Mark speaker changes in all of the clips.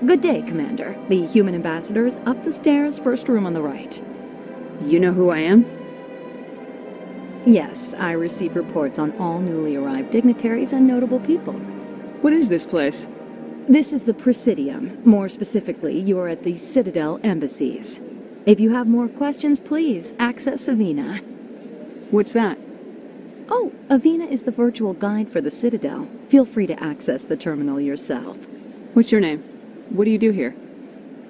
Speaker 1: Good day, Commander. The human ambassador is up the stairs, first room on the right.
Speaker 2: You know who I am?
Speaker 1: Yes, I receive reports on all newly arrived dignitaries and notable people.
Speaker 2: What is this place?
Speaker 1: This is the Presidium. More specifically, you are at the Citadel embassies. If you have more questions, please access Avina.
Speaker 2: What's that?
Speaker 1: Oh, Avina is the virtual guide for the Citadel. Feel free to access the terminal yourself.
Speaker 2: What's your name? What do you do here?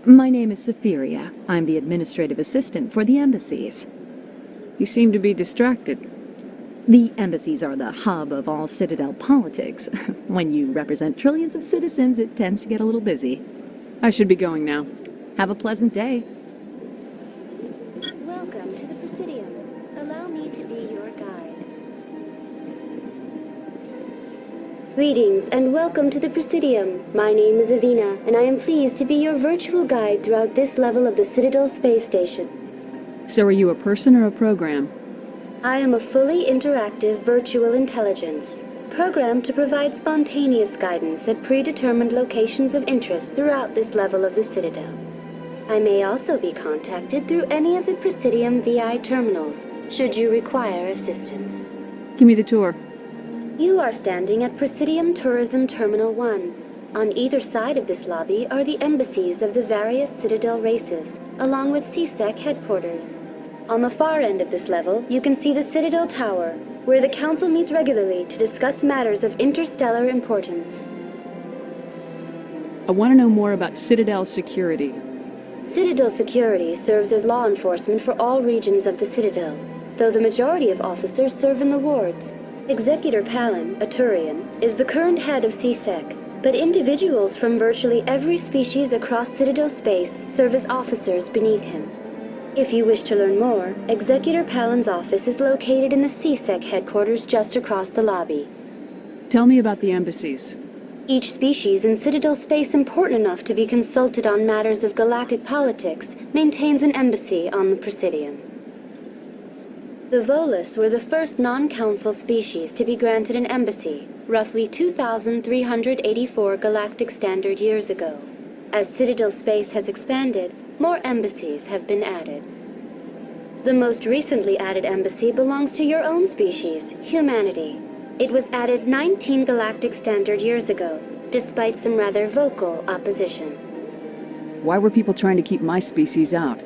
Speaker 1: My name is Safiria. I'm the administrative assistant for the embassies.
Speaker 2: You seem to be distracted.
Speaker 1: The embassies are the hub of all Citadel politics. When you represent trillions of citizens, it tends to get a little busy.
Speaker 2: I should be going now.
Speaker 1: Have a pleasant day.
Speaker 3: Welcome to the Presidium. Allow me to be your guide. Greetings and welcome to the Presidium. My name is Avina, and I am pleased to be your virtual guide throughout this level of the Citadel space station.
Speaker 2: So are you a person or a program?
Speaker 3: I am a fully interactive virtual intelligence, programmed to provide spontaneous guidance at predetermined locations of interest throughout this level of the Citadel. I may also be contacted through any of the Presidium VI terminals, should you require assistance.
Speaker 2: Give me the tour.
Speaker 3: You are standing at Presidium Tourism Terminal 1. On either side of this lobby are the embassies of the various Citadel races, along with CSEC headquarters. On the far end of this level, you can see the Citadel Tower, where the Council meets regularly to discuss matters of interstellar importance.
Speaker 2: I want to know more about Citadel security.
Speaker 3: Citadel security serves as law enforcement for all regions of the Citadel, though the majority of officers serve in the wards. Executor Palin, a Turian, is the current head of CSEC, but individuals from virtually every species across Citadel space serve as officers beneath him. If you wish to learn more, Executor Palin's office is located in the CSEC headquarters just across the lobby.
Speaker 2: Tell me about the embassies.
Speaker 3: Each species in Citadel space important enough to be consulted on matters of galactic politics maintains an embassy on the Presidium. The Volus were the first non-council species to be granted an embassy, roughly 2,384 galactic standard years ago. As Citadel space has expanded, more embassies have been added. The most recently added embassy belongs to your own species, humanity. It was added 19 galactic standard years ago, despite some rather vocal opposition.
Speaker 2: Why were people trying to keep my species out?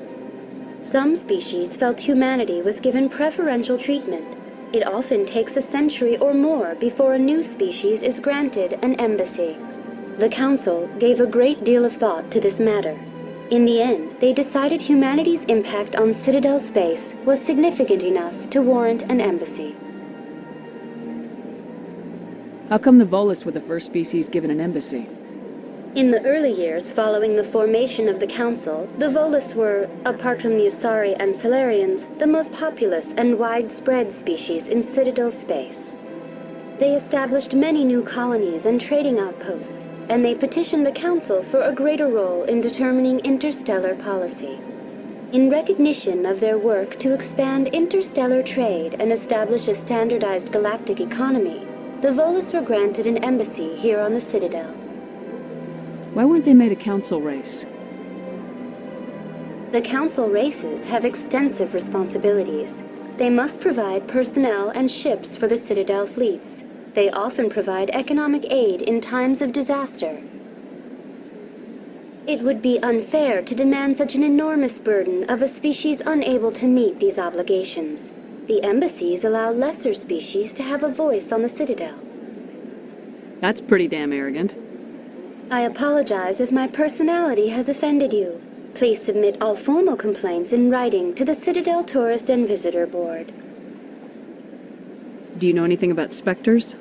Speaker 3: Some species felt humanity was given preferential treatment. It often takes a century or more before a new species is granted an embassy. The Council gave a great deal of thought to this matter. In the end, they decided humanity's impact on Citadel space was significant enough to warrant an embassy.
Speaker 2: How come the Volus were the first species given an embassy?
Speaker 3: In the early years following the formation of the Council, the Volus were, apart from the Asari and Solarians, the most populous and widespread species in Citadel space. They established many new colonies and trading outposts, and they petitioned the Council for a greater role in determining interstellar policy. In recognition of their work to expand interstellar trade and establish a standardized galactic economy, the Volus were granted an embassy here on the Citadel.
Speaker 2: Why weren't they made a council race?
Speaker 3: The Council races have extensive responsibilities. They must provide personnel and ships for the Citadel fleets. They often provide economic aid in times of disaster. It would be unfair to demand such an enormous burden of a species unable to meet these obligations. The embassies allow lesser species to have a voice on the Citadel.
Speaker 2: That's pretty damn arrogant.
Speaker 3: I apologize if my personality has offended you. Please submit all formal complaints in writing to the Citadel Tourist and Visitor Board.
Speaker 2: Do you know anything about specters?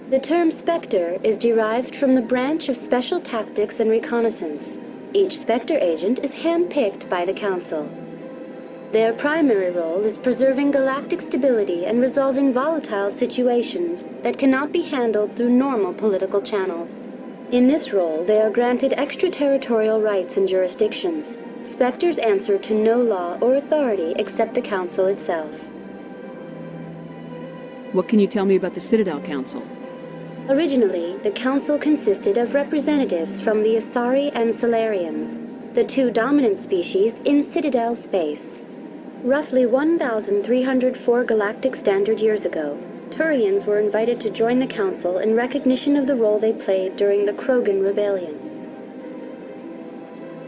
Speaker 3: The term Spectre is derived from the branch of Special Tactics and Reconnaissance. Each Spectre agent is handpicked by the Council. Their primary role is preserving galactic stability and resolving volatile situations that cannot be handled through normal political channels. In this role, they are granted extraterritorial rights and jurisdictions. Spectres answer to no law or authority except the Council itself.
Speaker 2: What can you tell me about the Citadel Council?
Speaker 3: Originally, the Council consisted of representatives from the Asari and Solarians, the two dominant species in Citadel space. Roughly 1,304 galactic standard years ago, Turians were invited to join the Council in recognition of the role they played during the Krogan Rebellion.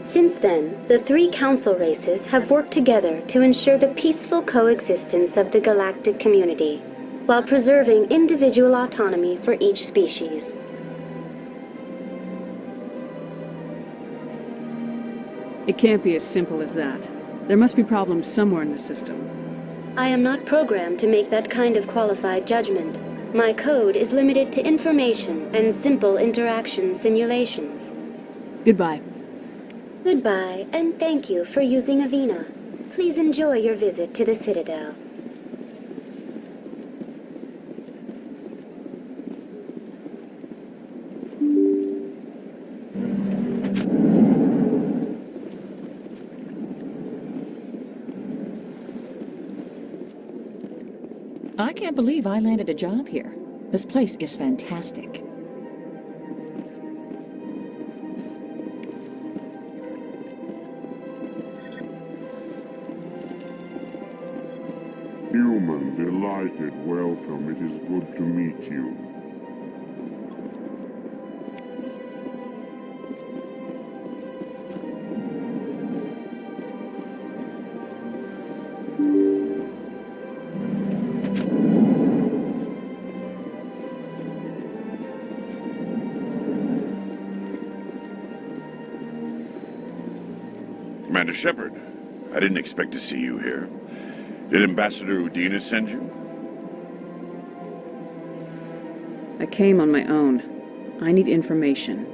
Speaker 3: Since then, the three Council races have worked together to ensure the peaceful coexistence of the galactic community, while preserving individual autonomy for each species.
Speaker 2: It can't be as simple as that. There must be problems somewhere in the system.
Speaker 3: I am not programmed to make that kind of qualified judgment. My code is limited to information and simple interaction simulations.
Speaker 2: Goodbye.
Speaker 3: Goodbye, and thank you for using Avina. Please enjoy your visit to the Citadel.
Speaker 4: I can't believe I landed a job here. This place is fantastic.
Speaker 5: Human, delighted, welcome. It is good to meet you.
Speaker 6: Commander Shepard, I didn't expect to see you here. Did Ambassador Udina send you?
Speaker 2: I came on my own. I need information.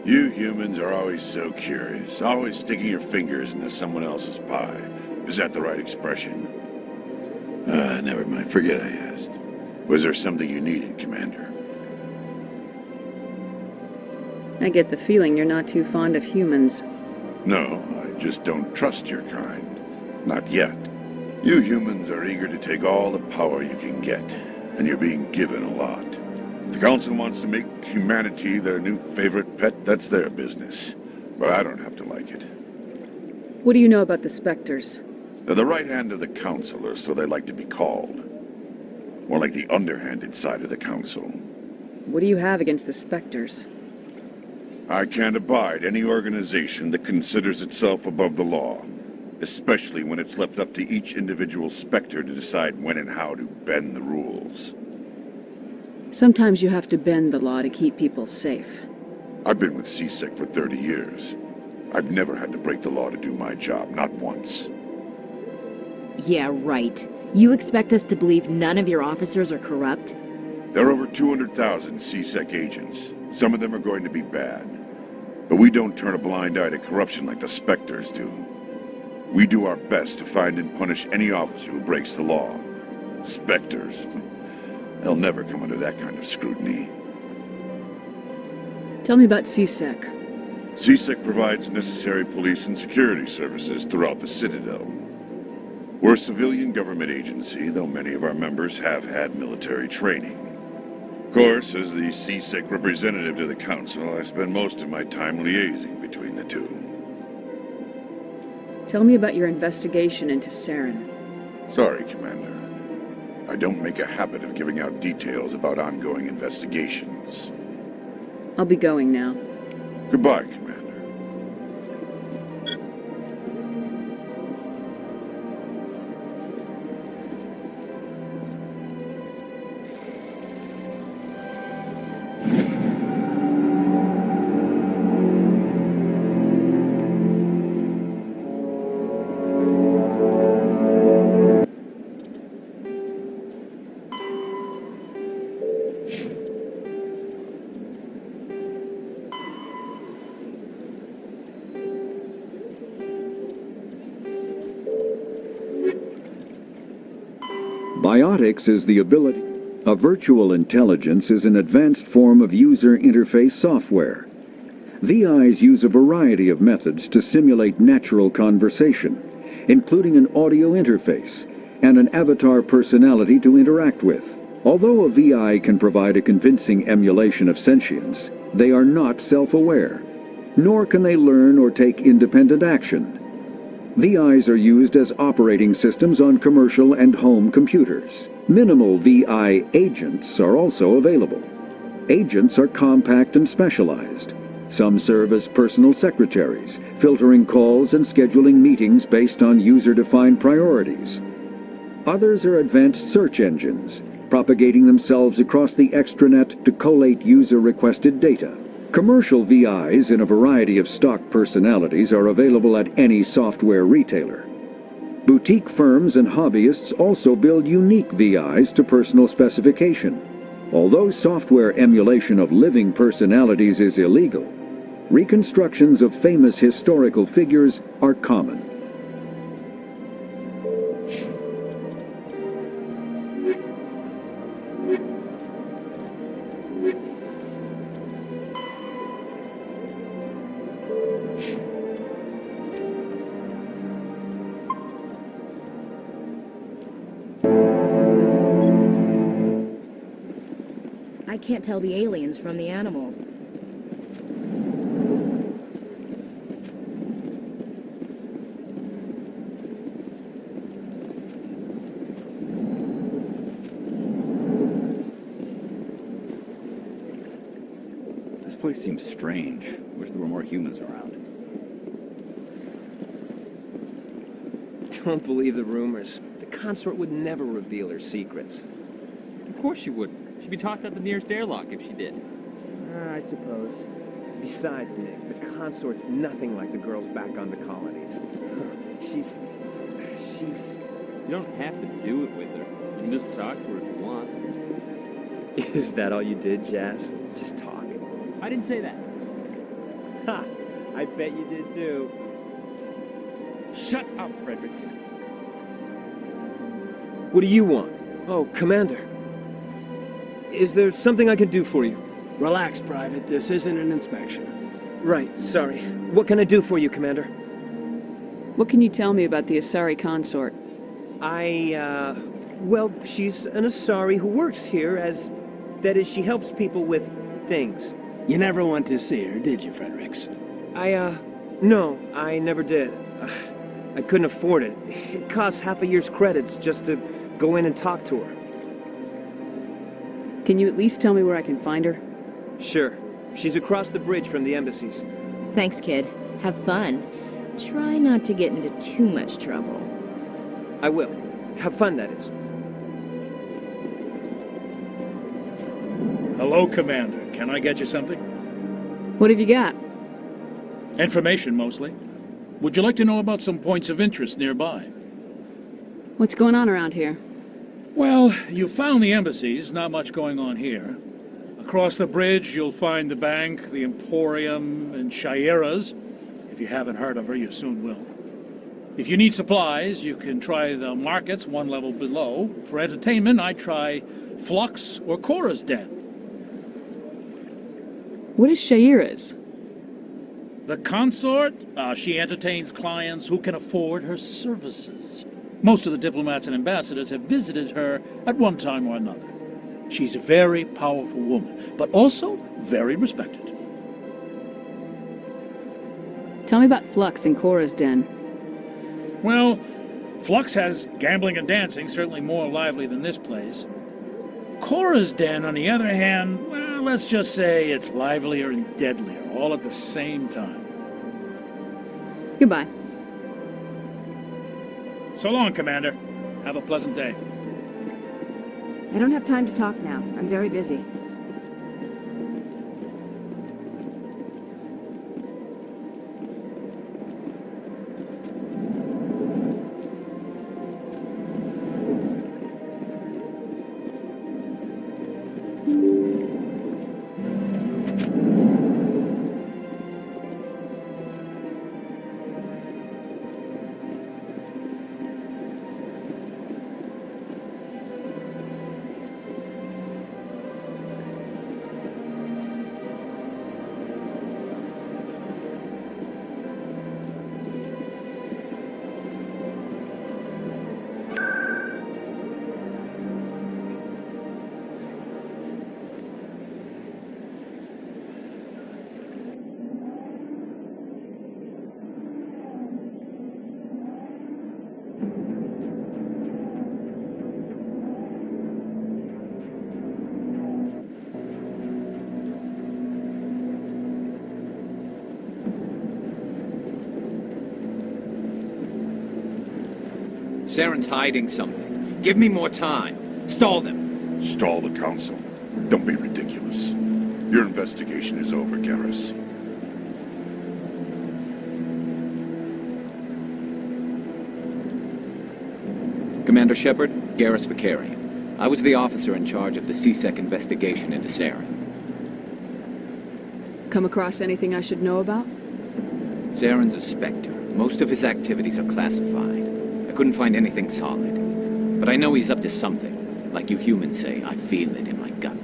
Speaker 6: You humans are always so curious, always sticking your fingers into someone else's pie. Is that the right expression? Never mind, forget I asked. Was there something you needed, Commander?
Speaker 2: I get the feeling you're not too fond of humans.
Speaker 6: No, I just don't trust your kind. Not yet. You humans are eager to take all the power you can get, and you're being given a lot. If the Council wants to make humanity their new favorite pet, that's their business. But I don't have to like it.
Speaker 2: What do you know about the Spectres?
Speaker 6: They're the right hand of the Council, or so they like to be called. More like the underhanded side of the Council.
Speaker 2: What do you have against the Spectres?
Speaker 6: I can't abide any organization that considers itself above the law, especially when it's left up to each individual Spectre to decide when and how to bend the rules.
Speaker 2: Sometimes you have to bend the law to keep people safe.
Speaker 6: I've been with CSEC for 30 years. I've never had to break the law to do my job, not once.
Speaker 7: Yeah, right. You expect us to believe none of your officers are corrupt?
Speaker 6: There are over 200,000 CSEC agents. Some of them are going to be bad. But we don't turn a blind eye to corruption like the Spectres do. We do our best to find and punish any officer who breaks the law. Spectres. They'll never come under that kind of scrutiny.
Speaker 2: Tell me about CSEC.
Speaker 6: CSEC provides necessary police and security services throughout the Citadel. We're a civilian government agency, though many of our members have had military training. Of course, as the CSEC representative to the Council, I spend most of my time liaising between the two.
Speaker 2: Tell me about your investigation into Saren.
Speaker 6: Sorry, Commander. I don't make a habit of giving out details about ongoing investigations.
Speaker 2: I'll be going now.
Speaker 6: Goodbye, Commander.
Speaker 8: Biotics is the ability. A virtual intelligence is an advanced form of user interface software. VIs use a variety of methods to simulate natural conversation, including an audio interface and an avatar personality to interact with. Although a VI can provide a convincing emulation of sentience, they are not self-aware, nor can they learn or take independent action. VIs are used as operating systems on commercial and home computers. Minimal VI agents are also available. Agents are compact and specialized. Some serve as personal secretaries, filtering calls and scheduling meetings based on user-defined priorities. Others are advanced search engines, propagating themselves across the extranet to collate user-requested data. Commercial VIs in a variety of stock personalities are available at any software retailer. Boutique firms and hobbyists also build unique VIs to personal specification. Although software emulation of living personalities is illegal, reconstructions of famous historical figures are common.
Speaker 7: I can't tell the aliens from the animals.
Speaker 9: This place seems strange. Wish there were more humans around.
Speaker 10: Don't believe the rumors. The consort would never reveal her secrets.
Speaker 11: Of course she would. She'd be tossed out the nearest airlock if she did.
Speaker 10: I suppose. Besides, Nick, the consort's nothing like the girls back on the colonies. She's...
Speaker 11: You don't have to do it with her. You can just talk to her if you want.
Speaker 10: Is that all you did, Jazz? Just talk?
Speaker 11: I didn't say that.
Speaker 10: Ha! I bet you did too.
Speaker 11: Shut up, Fredericks.
Speaker 10: What do you want? Oh, Commander. Is there something I can do for you?
Speaker 12: Relax, Private. This isn't an inspection.
Speaker 10: Right, sorry. What can I do for you, Commander?
Speaker 2: What can you tell me about the Asari consort?
Speaker 10: Well, she's an Asari who works here as... That is, she helps people with things.
Speaker 12: You never went to see her, did you, Fredericks?
Speaker 10: No, I never did. I couldn't afford it. It costs half a year's credits just to go in and talk to her.
Speaker 2: Can you at least tell me where I can find her?
Speaker 10: Sure. She's across the bridge from the embassies.
Speaker 7: Thanks, kid. Have fun. Try not to get into too much trouble.
Speaker 10: I will. Have fun, that is.
Speaker 13: Hello, Commander. Can I get you something?
Speaker 2: What have you got?
Speaker 13: Information, mostly. Would you like to know about some points of interest nearby?
Speaker 2: What's going on around here?
Speaker 13: Well, you found the embassies. Not much going on here. Across the bridge, you'll find the bank, the Emporium, and Shaira's. If you haven't heard of her, you soon will. If you need supplies, you can try the markets one level below. For entertainment, I try Flux or Cora's Den.
Speaker 2: What is Shaira's?
Speaker 13: The consort, she entertains clients who can afford her services. Most of the diplomats and ambassadors have visited her at one time or another. She's a very powerful woman, but also very respected.
Speaker 2: Tell me about Flux and Cora's Den.
Speaker 13: Well, Flux has gambling and dancing, certainly more lively than this place. Cora's Den, on the other hand, well, let's just say it's livelier and deadlier, all at the same time.
Speaker 2: Goodbye.
Speaker 13: So long, Commander. Have a pleasant day.
Speaker 1: I don't have time to talk now. I'm very busy.
Speaker 14: Saren's hiding something. Give me more time. Stall them.
Speaker 6: Stall the council? Don't be ridiculous. Your investigation is over, Garrus.
Speaker 14: Commander Shepard, Garrus Vicarian. I was the officer in charge of the C-Sec investigation into Saren.
Speaker 2: Come across anything I should know about?
Speaker 14: Saren's a Spectre. Most of his activities are classified. I couldn't find anything solid. But I know he's up to something. Like you humans say, I feel it in my gut.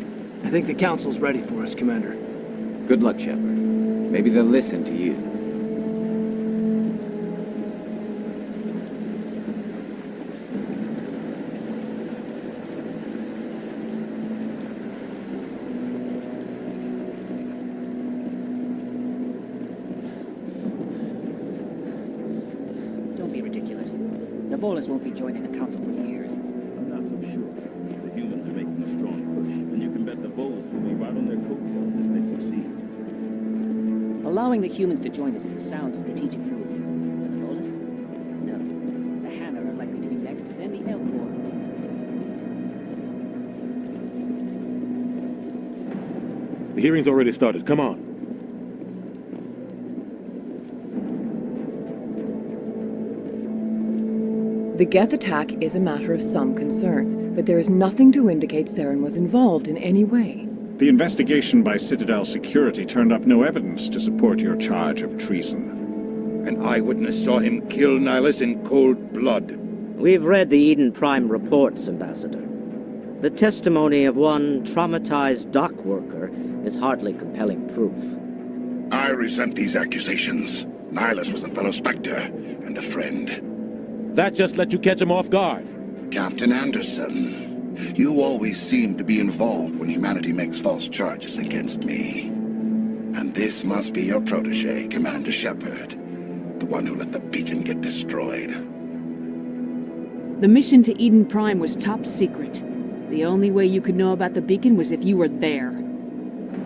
Speaker 10: I think the council's ready for us, Commander.
Speaker 14: Good luck, Shepard. Maybe they'll listen to you.
Speaker 15: Don't be ridiculous. The Volus won't be joining the council for years.
Speaker 11: I'm not so sure. The humans are making a strong push, and you can bet the Volus will be right on their coattails if they succeed.
Speaker 15: Allowing the humans to join us is a sound strategic move. But the Volus? No. The Hanna are likely to be next, then the Elcor.
Speaker 16: The hearing's already started. Come on.
Speaker 17: The Geth attack is a matter of some concern, but there is nothing to indicate Saren was involved in any way.
Speaker 18: The investigation by Citadel Security turned up no evidence to support your charge of treason.
Speaker 19: An eyewitness saw him kill Nihilus in cold blood.
Speaker 20: We've read the Eden Prime reports, Ambassador. The testimony of one traumatized dock worker is hardly compelling proof.
Speaker 6: I resent these accusations. Nihilus was a fellow Spectre and a friend.
Speaker 16: That just let you catch him off guard.
Speaker 6: Captain Anderson, you always seem to be involved when humanity makes false charges against me. And this must be your protege, Commander Shepard, the one who let the beacon get destroyed.
Speaker 2: The mission to Eden Prime was top secret. The only way you could know about the beacon was if you were there.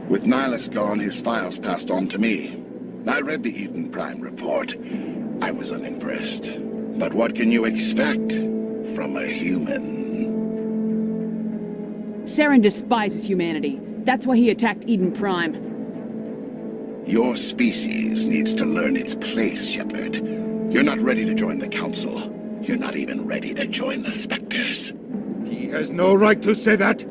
Speaker 6: With Nihilus gone, his files passed on to me. I read the Eden Prime report. I was unimpressed. But what can you expect from a human?
Speaker 2: Saren despises humanity. That's why he attacked Eden Prime.
Speaker 6: Your species needs to learn its place, Shepard. You're not ready to join the Council. You're not even ready to join the Spectres.
Speaker 19: He has no right to say that.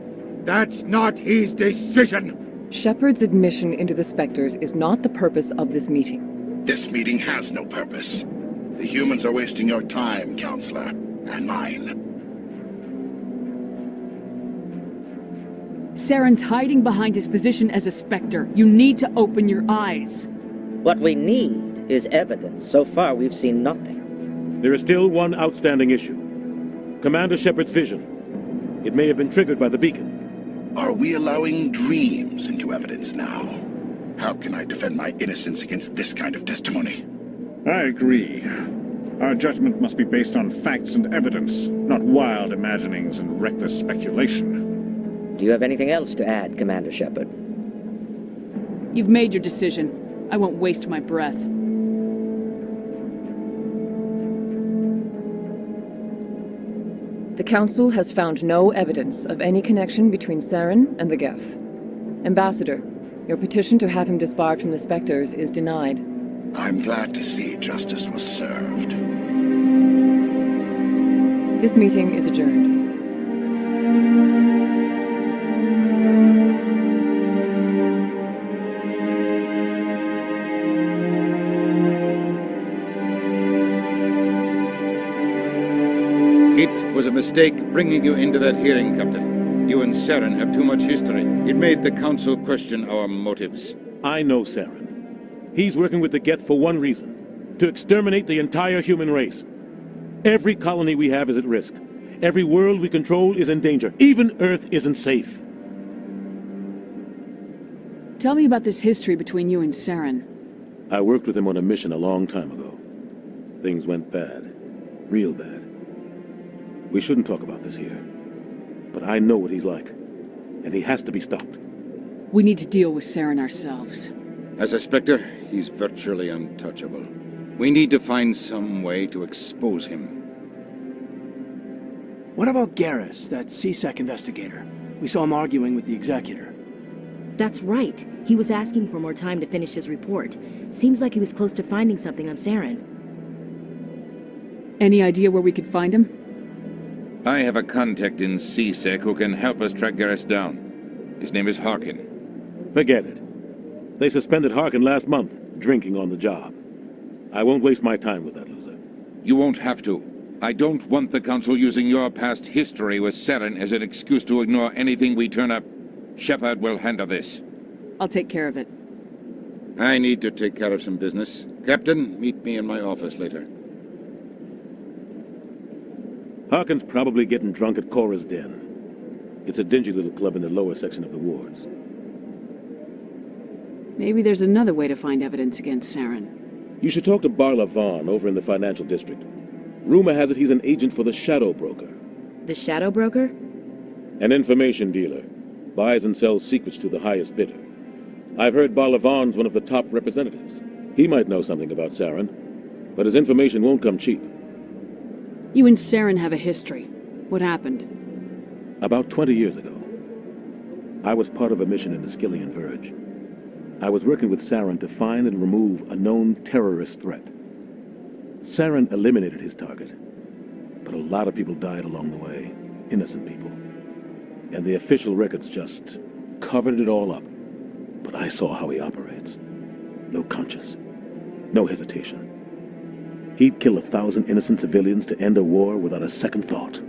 Speaker 19: That's not his decision.
Speaker 17: Shepard's admission into the Spectres is not the purpose of this meeting.
Speaker 6: This meeting has no purpose. The humans are wasting your time, Counselor, and mine.
Speaker 2: Saren's hiding behind his position as a Spectre. You need to open your eyes.
Speaker 20: What we need is evidence. So far, we've seen nothing.
Speaker 16: There is still one outstanding issue. Commander Shepard's vision. It may have been triggered by the beacon.
Speaker 6: Are we allowing dreams into evidence now? How can I defend my innocence against this kind of testimony?
Speaker 18: I agree. Our judgment must be based on facts and evidence, not wild imaginings and reckless speculation.
Speaker 20: Do you have anything else to add, Commander Shepard?
Speaker 2: You've made your decision. I won't waste my breath.
Speaker 17: The Council has found no evidence of any connection between Saren and the Geth. Ambassador, your petition to have him disbarred from the Spectres is denied.
Speaker 6: I'm glad to see justice was served.
Speaker 17: This meeting is adjourned.
Speaker 19: It was a mistake bringing you into that hearing, Captain. You and Saren have too much history. It made the Council question our motives.
Speaker 16: I know Saren. He's working with the Geth for one reason. To exterminate the entire human race. Every colony we have is at risk. Every world we control is in danger. Even Earth isn't safe.
Speaker 2: Tell me about this history between you and Saren.
Speaker 16: I worked with him on a mission a long time ago. Things went bad. Real bad. We shouldn't talk about this here. But I know what he's like. And he has to be stopped.
Speaker 2: We need to deal with Saren ourselves.
Speaker 19: As a Spectre, he's virtually untouchable. We need to find some way to expose him.
Speaker 12: What about Garrus, that CSEC investigator? We saw him arguing with the executor.
Speaker 7: That's right. He was asking for more time to finish his report. Seems like he was close to finding something on Saren.
Speaker 2: Any idea where we could find him?
Speaker 19: I have a contact in CSEC who can help us track Garrus down. His name is Harkin.
Speaker 16: Forget it. They suspended Harkin last month, drinking on the job. I won't waste my time with that loser.
Speaker 19: You won't have to. I don't want the Council using your past history with Saren as an excuse to ignore anything we turn up. Shepard will handle this.
Speaker 2: I'll take care of it.
Speaker 19: I need to take care of some business. Captain, meet me in my office later.
Speaker 16: Harkin's probably getting drunk at Cora's Den. It's a dingy little club in the lower section of the wards.
Speaker 2: Maybe there's another way to find evidence against Saren.
Speaker 16: You should talk to Barla Vaughn over in the financial district. Rumor has it he's an agent for the Shadow Broker.
Speaker 7: The Shadow Broker?
Speaker 16: An information dealer. Buys and sells secrets to the highest bidder. I've heard Barla Vaughn's one of the top representatives. He might know something about Saren, but his information won't come cheap.
Speaker 2: You and Saren have a history. What happened?
Speaker 16: About 20 years ago, I was part of a mission in the Skillian Verge. I was working with Saren to find and remove a known terrorist threat. Saren eliminated his target, but a lot of people died along the way, innocent people. And the official records just covered it all up. But I saw how he operates. No conscience, no hesitation. He'd kill 1,000 innocent civilians to end a war without a second thought.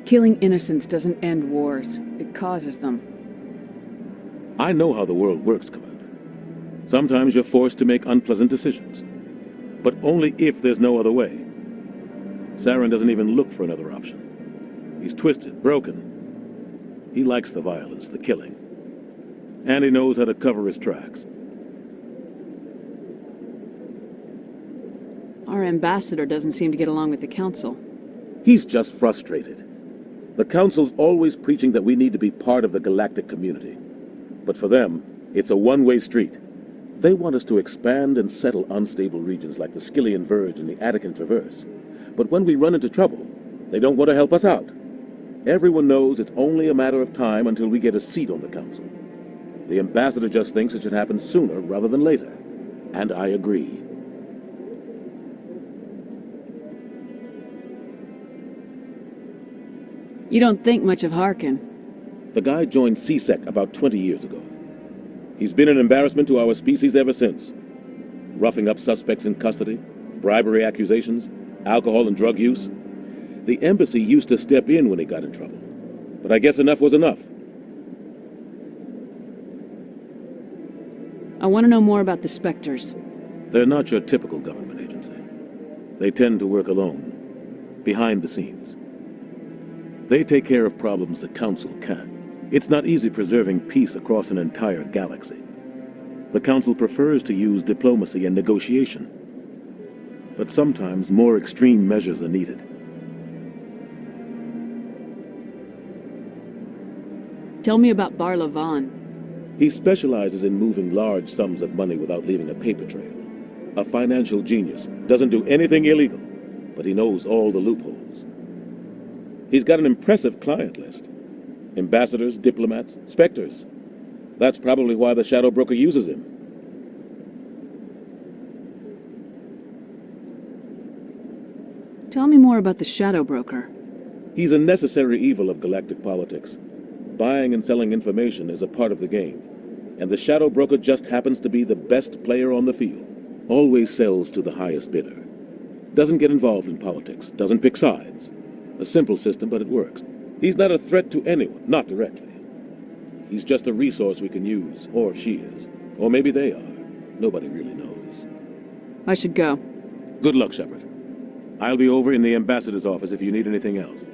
Speaker 2: Killing innocents doesn't end wars. It causes them.
Speaker 16: I know how the world works, Commander. Sometimes you're forced to make unpleasant decisions. But only if there's no other way. Saren doesn't even look for another option. He's twisted, broken. He likes the violence, the killing. And he knows how to cover his tracks.
Speaker 2: Our ambassador doesn't seem to get along with the Council.
Speaker 16: He's just frustrated. The Council's always preaching that we need to be part of the galactic community. But for them, it's a one-way street. They want us to expand and settle unstable regions like the Skillian Verge and the Attican Traverse. But when we run into trouble, they don't want to help us out. Everyone knows it's only a matter of time until we get a seat on the Council. The ambassador just thinks it should happen sooner rather than later. And I agree.
Speaker 2: You don't think much of Harkin.
Speaker 16: The guy joined CSEC about 20 years ago. He's been an embarrassment to our species ever since. Roughing up suspects in custody, bribery accusations, alcohol and drug use. The embassy used to step in when he got in trouble. But I guess enough was enough.
Speaker 2: I want to know more about the Spectres.
Speaker 16: They're not your typical government agency. They tend to work alone, behind the scenes. They take care of problems the Council can't. It's not easy preserving peace across an entire galaxy. The Council prefers to use diplomacy and negotiation. But sometimes more extreme measures are needed.
Speaker 2: Tell me about Barla Vaughn.
Speaker 16: He specializes in moving large sums of money without leaving a paper trail. A financial genius, doesn't do anything illegal, but he knows all the loopholes. He's got an impressive client list. Ambassadors, diplomats, specters. That's probably why the Shadow Broker uses him.
Speaker 2: Tell me more about the Shadow Broker.
Speaker 16: He's a necessary evil of galactic politics. Buying and selling information is a part of the game. And the Shadow Broker just happens to be the best player on the field. Always sells to the highest bidder. Doesn't get involved in politics. Doesn't pick sides. A simple system, but it works. He's not a threat to anyone, not directly. He's just a resource we can use, or she is. Or maybe they are. Nobody really knows.
Speaker 2: I should go.
Speaker 16: Good luck, Shepard. I'll be over in the ambassador's office if you need anything else.